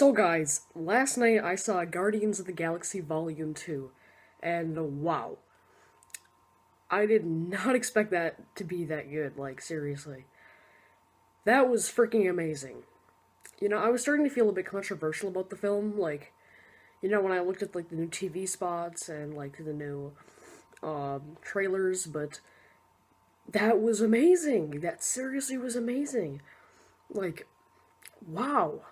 So guys, last night I saw Guardians of the Galaxy Volume 2, and wow. I did not expect that to be that good, like, seriously. That was freaking amazing. I was starting to feel a bit controversial about the film, like, when I looked at, like, the new TV spots and, like, the new, trailers, but that was amazing! That seriously was amazing! Like, wow.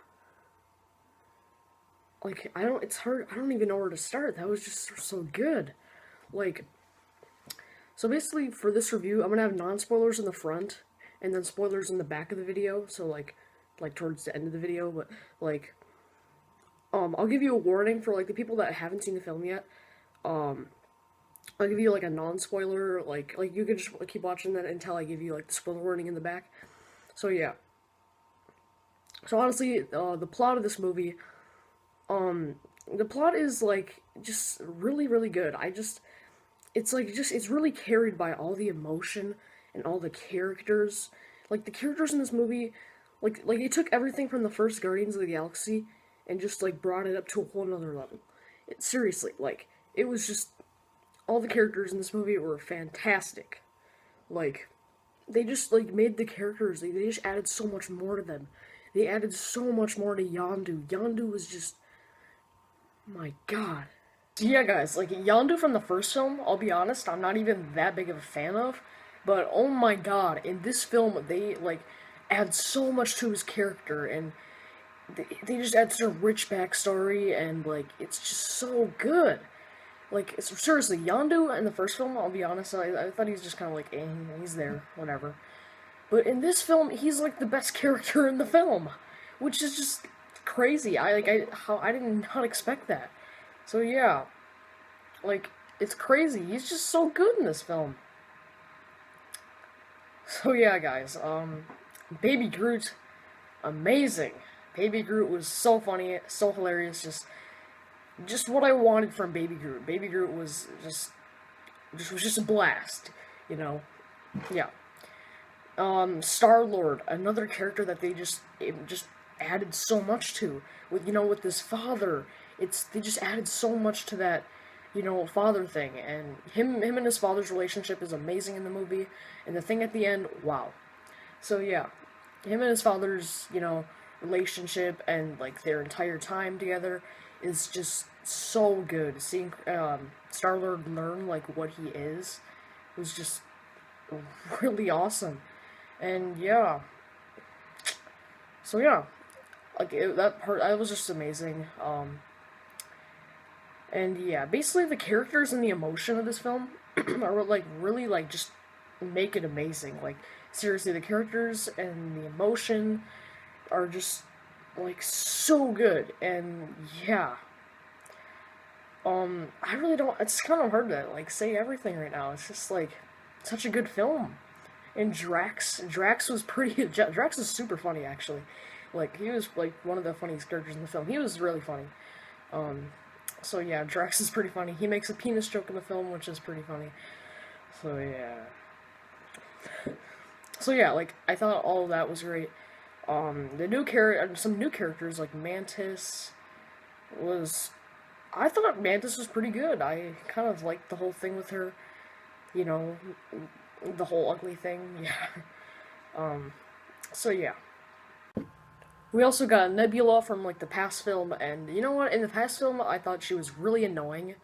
Like, it's hard, I don't even know where to start. That was just so good. Like, so basically, for this review, I'm gonna have non-spoilers in the front, and then spoilers in the back of the video. So like towards the end of the video. But like, I'll give you a warning for like the people that haven't seen the film yet. Um, I'll give you like a non-spoiler, like you can just keep watching that until I give you like the spoiler warning in the back. So yeah. So honestly, the plot of this movie, um, the plot is like just really good. It's really carried by all the emotion and all the characters. Like the characters in this movie, like it took everything from the first Guardians of the Galaxy and just like brought it up to a whole nother level. Seriously, like it was just all the characters in this movie were fantastic. Like they just like made the characters. They just added so much more to them. They added so much more to Yondu. Yondu was just, my God. Yeah, guys, like Yondu from the first film, I'll be honest, I'm not even that big of a fan of, but oh my god, in this film they like add so much to his character, and they just add such a rich backstory, and like it's just so good. Like seriously, Yondu in the first film, I'll be honest, I thought he was just kind of like, he's there, whatever. But in this film, he's like the best character in the film, which is just crazy. I did not expect that. So yeah, like, it's crazy. He's just so good in this film. So yeah, guys, Baby Groot, amazing. Baby Groot was so funny, so hilarious, just what I wanted from Baby Groot. Baby Groot was just a blast, you know. Yeah. Star-Lord, another character that just added so much to. With his father, they just added so much to that, father thing, and him and his father's relationship is amazing in the movie, and the thing at the end, wow. So yeah, him and his father's, relationship and like their entire time together is just so good. Seeing Star-Lord learn like what he is was just really awesome. And yeah, so yeah, that part, that was just amazing. And yeah, basically the characters and the emotion of this film are like really like just make it amazing. Like seriously, the characters and the emotion are just like so good. And yeah, I really don't. It's kind of hard to like say everything right now. It's just like such a good film. And Drax was pretty. Drax is super funny actually. Like he was like one of the funniest characters in the film. He was really funny. Um, so yeah, Drax is pretty funny. He makes a penis joke in the film, which is pretty funny. So yeah. So yeah, like I thought all of that was great. Some new characters like Mantis was. I thought Mantis was pretty good. I kind of liked the whole thing with her. You know, the whole ugly thing. Yeah. So yeah. We also got Nebula from like the past film, and you know what? In the past film, I thought she was really annoying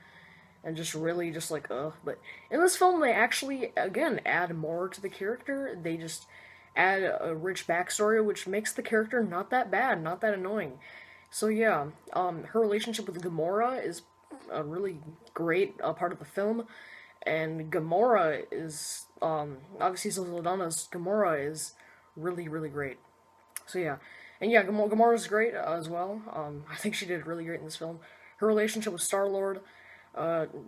and just really just like ugh. But in this film, they actually again add more to the character. They just add a rich backstory, which makes the character not that bad, not that annoying. So yeah, her relationship with Gamora is a really great part of the film, and Gamora is obviously Zelda's Gamora is really great. So yeah, and yeah, Gamora's great as well. I think she did really great in this film. Her relationship with Star Lord,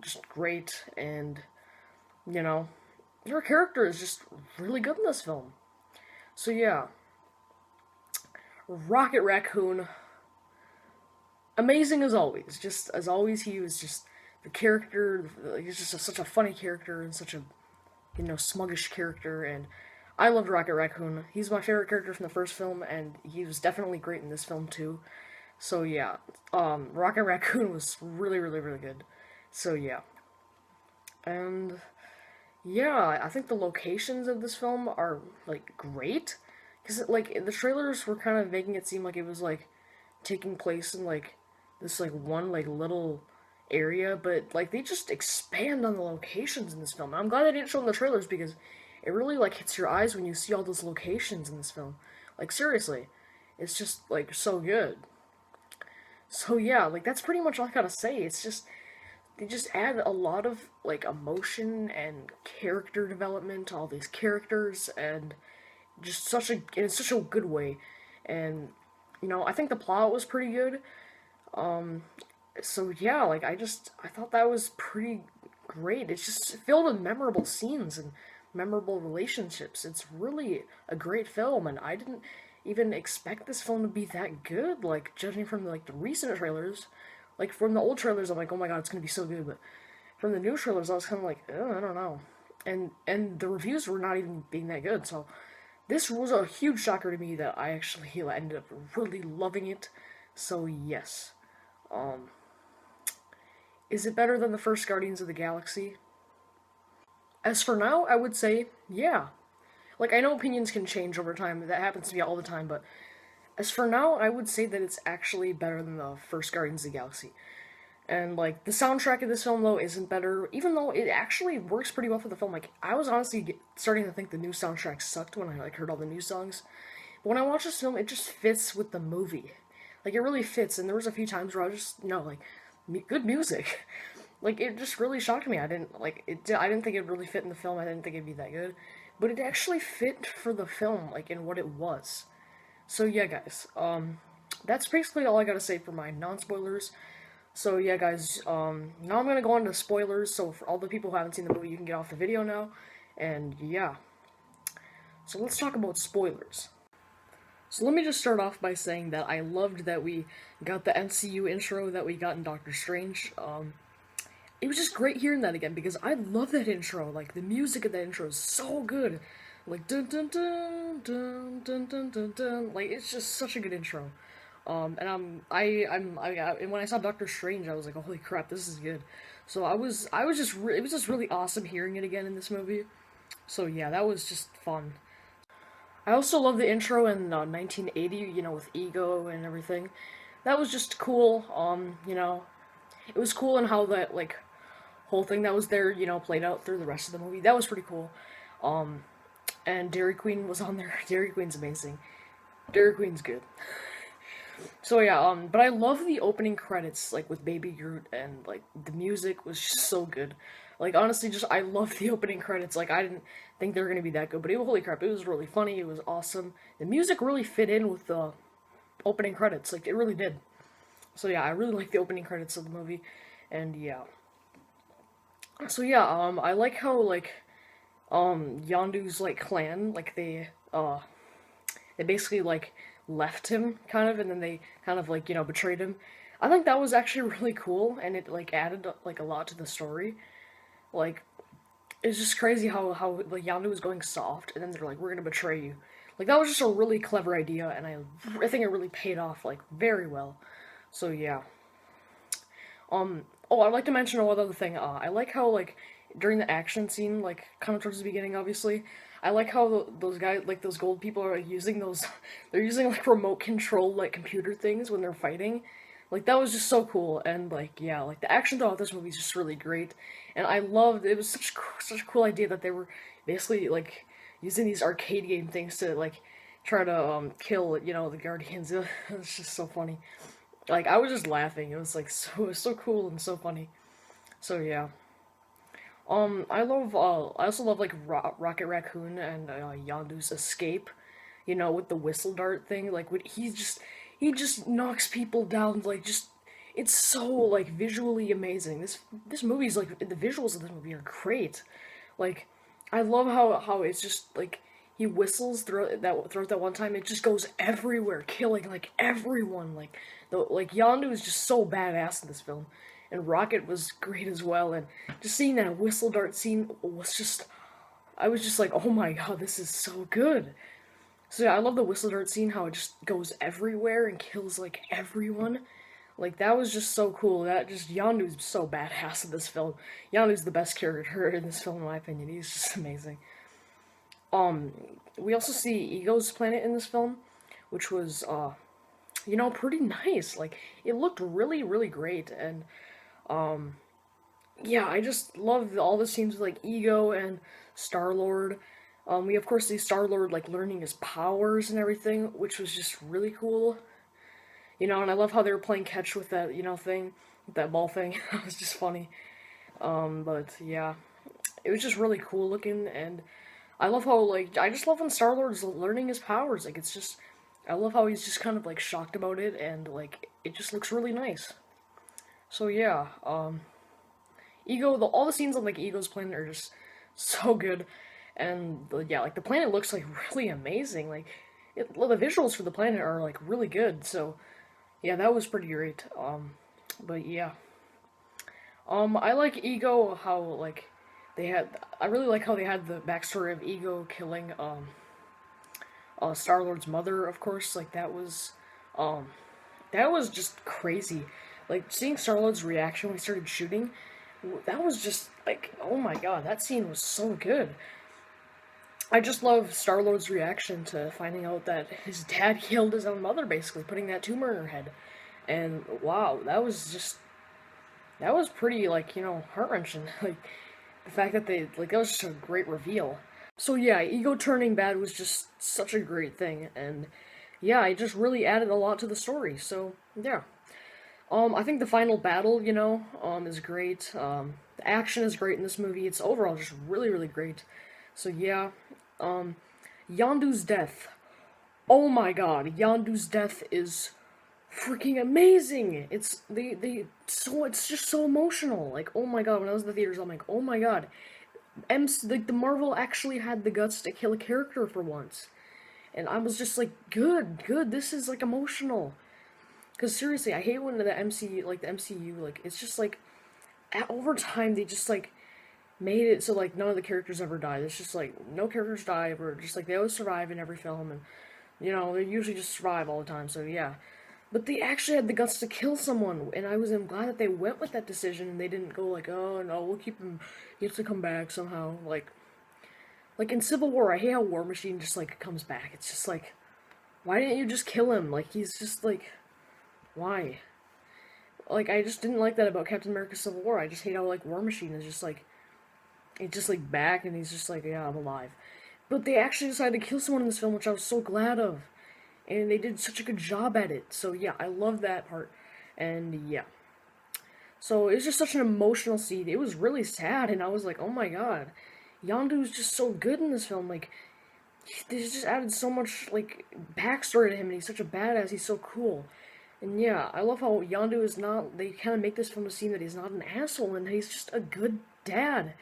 just great, and you know, her character is just really good in this film. So yeah, Rocket Raccoon, amazing as always. Just as always, he was just the character. He's just such a funny character and such a smuggish character, and I loved Rocket Raccoon. He's my favorite character from the first film, and he was definitely great in this film too. So yeah, Rocket Raccoon was really, really, really good. So yeah, and yeah, I think the locations of this film are like great, because like the trailers were kind of making it seem like it was like taking place in like this like one like little area, but like they just expand on the locations in this film. And I'm glad they didn't show them the trailers because it really like hits your eyes when you see all those locations in this film. Like seriously, it's just like so good. So yeah, like that's pretty much all I gotta say. It's just they just add a lot of like emotion and character development to all these characters, and just such a in such a good way. And I think the plot was pretty good. So yeah, like I thought that was pretty great. It's just filled with memorable scenes and memorable relationships. It's really a great film, and I didn't even expect this film to be that good. Like judging from like the recent trailers, like from the old trailers, I'm like, oh my god, it's gonna be so good. But from the new trailers, I was kind of like, oh, I don't know. And the reviews were not even being that good. So this was a huge shocker to me that I actually ended up really loving it. So yes. Um, is it better than the first Guardians of the Galaxy? As for now, I would say, yeah. Like, I know opinions can change over time, that happens to me all the time, but as for now, I would say that it's actually better than the first Guardians of the Galaxy. And, like, the soundtrack of this film, though, isn't better, even though it actually works pretty well for the film. Like, I was honestly starting to think the new soundtrack sucked when I, like, heard all the new songs. But when I watch this film, it just fits with the movie. Like, it really fits, and there was a few times where I was just, like, good music. Like it just really shocked me. I didn't like it. I didn't think it really fit in the film. I didn't think it'd be that good, but it actually fit for the film, like in what it was. So yeah, guys. That's basically all I gotta say for my non-spoilers. So yeah, guys. Now I'm gonna go into spoilers. So for all the people who haven't seen the movie, you can get off the video now. And yeah. So let's talk about spoilers. So let me just start off by saying that I loved that we got the MCU intro that we got in Doctor Strange. It was just great hearing that again because I love that intro. Like the music of that intro is so good. Like dun dun dun dun dun dun dun dun. Like it's just such a good intro. And and when I saw Doctor Strange, I was like, holy crap, this is good. So it was just really awesome hearing it again in this movie. So yeah, that was just fun. I also love the intro in 1980, with Ego and everything. That was just cool. It was cool in how that like whole thing that was there, played out through the rest of the movie. That was pretty cool. Um, and Dairy Queen was on there. Dairy Queen's amazing. Dairy Queen's good. So yeah, but I love the opening credits, like with Baby Groot, and like the music was just so good. Like honestly, just I love the opening credits. Like I didn't think they were gonna be that good, but holy crap, it was really funny. It was awesome. The music really fit in with the opening credits. Like it really did. So yeah, I really like the opening credits of the movie, and yeah. So yeah, I like how like Yondu's like clan, like they basically like left him kind of, and then they kind of like betrayed him. I think that was actually really cool, and it like added like a lot to the story. Like it's just crazy how like Yondu was going soft, and then they're like, we're gonna betray you. Like that was just a really clever idea, and I think it really paid off like very well. So yeah. Oh, I'd like to mention one other thing. I like how like during the action scene, like kind of towards the beginning, obviously, I like how those guys, like those gold people, are like, using those. They're using like remote control like computer things when they're fighting. Like that was just so cool, and like yeah, like the action throughout this movie is just really great, and I loved it. Was such a cool idea that they were basically like using these arcade game things to like try to kill the Guardians. It's just so funny. Like I was just laughing. It was like it was so cool and so funny. So yeah. I also love like Rocket Raccoon and Yondu's escape. With the whistle dart thing. Like when he just knocks people down. Like just it's so like visually amazing. This movie's like the visuals of this movie are great. Like I love how it's just like he whistles throughout that one time. It just goes everywhere, killing like everyone. Like Yondu is just so badass in this film, and Rocket was great as well. And just seeing that whistle dart scene was just, I was just like, oh my god, this is so good. So yeah, I love the whistle dart scene, how it just goes everywhere and kills like everyone. Like that was just so cool. That just Yondu's so badass in this film. Yondu's the best character in this film in my opinion. He's just amazing. Um, we also see Ego's planet in this film, which was pretty nice. Like it looked really, really great, and yeah, I just love all the scenes with like Ego and Star Lord. We of course see Star Lord like learning his powers and everything, which was just really cool. And I love how they were playing catch with that, thing, with that ball thing. It was just funny. But yeah, it was just really cool looking, and I love how like I just love when Star Lord's learning his powers. Like it's just, I love how he's just kind of like shocked about it, and like it just looks really nice. So yeah, all the scenes on like Ego's planet are just so good, and yeah, like the planet looks like really amazing. Like the visuals for the planet are like really good. So yeah, that was pretty great. But yeah, I like Ego how like they had. I really like how they had the backstory of Ego killing Star Lord's mother. Of course, like um that was just crazy. Like seeing Star Lord's reaction when he started shooting, that was just like, oh my god, that scene was so good. I just love Star Lord's reaction to finding out that his dad killed his own mother, basically putting that tumor in her head. And wow, that was pretty like heart wrenching. Like the fact that that was just a great reveal. So yeah, Ego turning bad was just such a great thing, and yeah, it just really added a lot to the story. So yeah. I think the final battle, is great. The action is great in this movie. It's overall just really, really great. So yeah, um, Yondu's death. Oh my god, Yondu's death is freaking amazing. It's just so emotional. Like, oh my god, when I was in the theaters, I'm like, oh my god, the Marvel actually had the guts to kill a character for once, and I was just like, good, good. This is like emotional. Because seriously, I hate when the MCU, like, it's just like, over time, they just, like, made it so, like, none of the characters ever died. It's just, like, no characters die, or just, like, they always survive in every film, and, they usually just survive all the time, so yeah. But they actually had the guts to kill someone, and I'm glad that they went with that decision, and they didn't go, like, oh, no, we'll keep him, he has to come back somehow, like, in Civil War, I hate how War Machine just, like, comes back. It's just, like, why didn't you just kill him? Like, he's just, like, why? Like, I just didn't like that about Captain America Civil War. I just hate how, like, War Machine is just, like, he's just, like, back, and he's just, like, yeah, I'm alive. But they actually decided to kill someone in this film, which I was so glad of. And they did such a good job at it. So, yeah, I love that part. And, yeah. So, it was just such an emotional scene. It was really sad, and I was like, oh my god. Yondu's just so good in this film. Like, they just added so much, like, backstory to him, and he's such a badass. He's so cool. And yeah, I love how Yondu is not, they kind of make this film seem that he's not an asshole and he's just a good dad.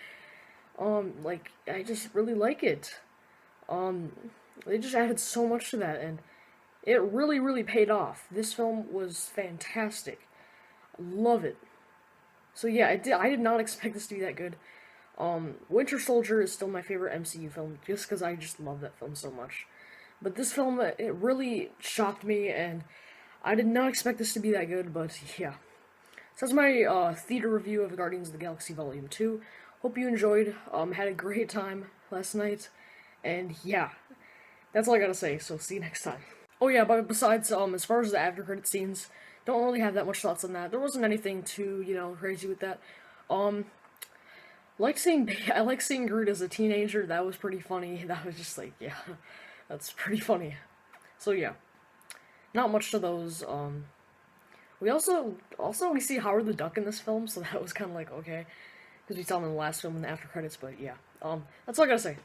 Like, I just really like it. Um, they just added so much to that, and it really, really paid off. This film was fantastic. Love it. So yeah, I did not expect this to be that good. Winter Soldier is still my favorite MCU film, just because I just love that film so much. But this film, it really shocked me, and I did not expect this to be that good, but yeah. So that's my theater review of Guardians of the Galaxy Volume 2. Hope you enjoyed, had a great time last night, and yeah, that's all I gotta say, so see you next time. Oh yeah, but besides, as far as the after credit scenes, don't really have that much thoughts on that. There wasn't anything too, crazy with that. Um, I like seeing Groot as a teenager. That was pretty funny. That was just like, yeah, that's pretty funny. So yeah, not much to those. We also we see Howard the Duck in this film, so that was kind of like okay, because we saw him in the last film in the after credits. But yeah, that's all I gotta say.